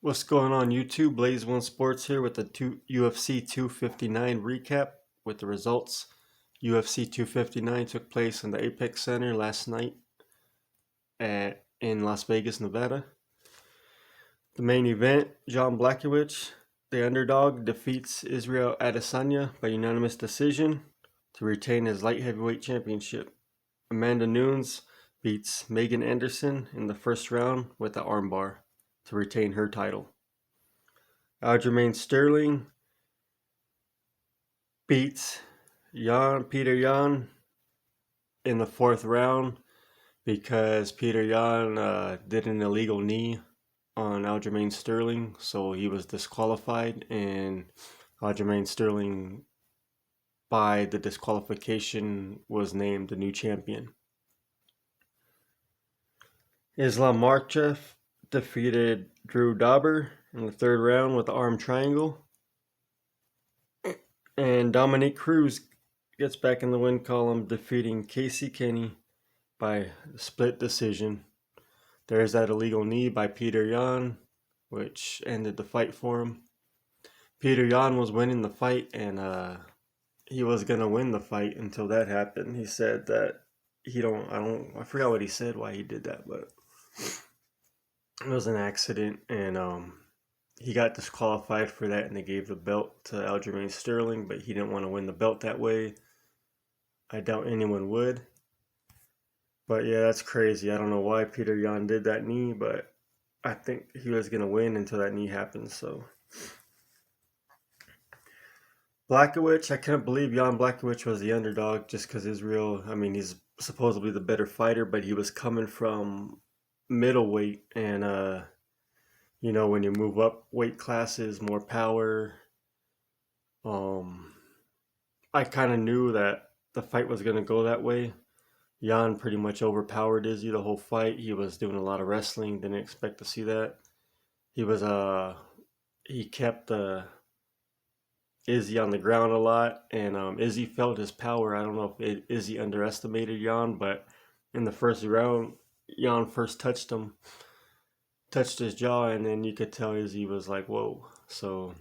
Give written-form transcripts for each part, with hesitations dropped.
What's going on YouTube? Blaze One Sports here with the UFC 259 recap with the results. UFC 259 took place in the Apex Center last night in Las Vegas, Nevada. The main event, Jan Blachowicz, the underdog, defeats Israel Adesanya by unanimous decision to retain his light heavyweight championship. Amanda Nunes beats Megan Anderson in the first round with the armbar to retain her title. Aljamain Sterling beats Peter Yan in the fourth round because Peter Yan did an illegal knee on Aljamain Sterling, so he was disqualified, and Aljamain Sterling, by the disqualification, was named the new champion. Islam Makhachev defeated Drew Dober in the third round with the arm triangle. And Dominique Cruz gets back in the win column, defeating Casey Kenny by split decision. There's that illegal knee by Peter Yan, which ended the fight for him. Peter Yan was winning the fight, and he was gonna win the fight until that happened. He said that I forgot what he said, why he did that, but it was an accident, and he got disqualified for that, and they gave the belt to Aljamain Sterling, but he didn't want to win the belt that way. I doubt anyone would. But yeah, that's crazy. I don't know why Peter Yan did that knee, but I think he was going to win until that knee happened. So Blachowicz, I couldn't believe Jan Blachowicz was the underdog just because Israel, he's supposedly the better fighter, but he was coming from middleweight, and when you move up weight classes, more power. I kind of knew that the fight was going to go that way. Jan pretty much overpowered Izzy the whole fight. He was doing a lot of wrestling. Didn't expect to see that. He kept Izzy on the ground a lot, and Izzy felt his power. I don't know if Izzy underestimated Jan, but in the first round, Jan first touched his jaw, and then you could tell Izzy was like, whoa. So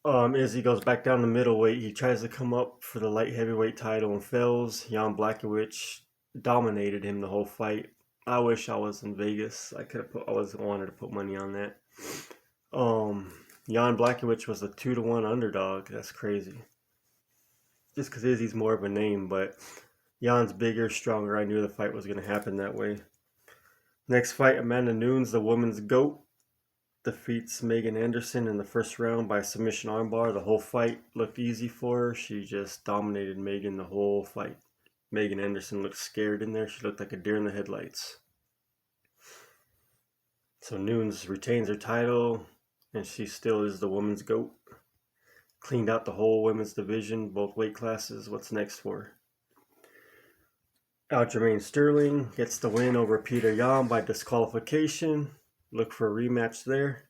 Izzy goes back down to middleweight. He tries to come up for the light heavyweight title and fails. Jan Blachowicz dominated him the whole fight. I wish I was in Vegas. I wanted to put money on that. Jan Blachowicz was a 2-1 underdog. That's crazy. Just because Izzy's more of a name, but Jan's bigger, stronger. I knew the fight was going to happen that way. Next fight, Amanda Nunes, the women's GOAT, defeats Megan Anderson in the first round by submission armbar. The whole fight looked easy for her. She just dominated Megan the whole fight. Megan Anderson looked scared in there. She looked like a deer in the headlights. So Nunes retains her title, and she still is the women's GOAT. Cleaned out the whole women's division, both weight classes. What's next for her? Aljamain Sterling gets the win over Peter Yan by disqualification. Look for a rematch there.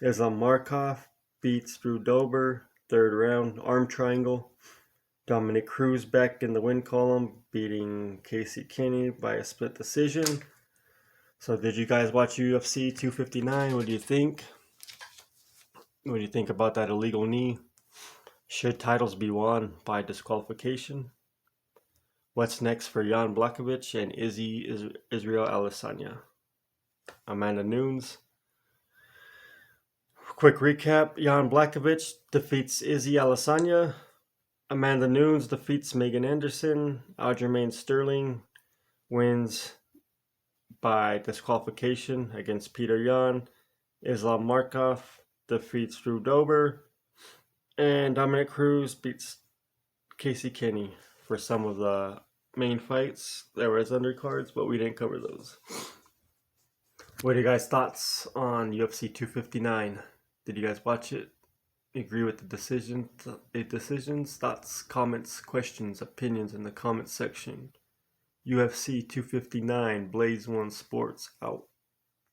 Islam Makhachev beats Drew Dober, third round, arm triangle. Dominic Cruz back in the win column, beating Casey Kenny by a split decision. So did you guys watch UFC 259? What do you think? What do you think about that illegal knee? Should titles be won by disqualification? What's next for Jan Blachowicz and Israel Adesanya? Amanda Nunes. Quick recap. Jan Blachowicz defeats Izzy Adesanya. Amanda Nunes defeats Megan Anderson. Aljamain Sterling wins by disqualification against Peter Yan. Islam Makhachev defeats Drew Dober. And Dominic Cruz beats Casey Kenny for some of the main fights. There was undercards, but we didn't cover those. What are you guys' thoughts on UFC 259? Did you guys watch it? Agree with the decisions? Thoughts, comments, questions, opinions in the comments section. UFC 259, Blaze One Sports out.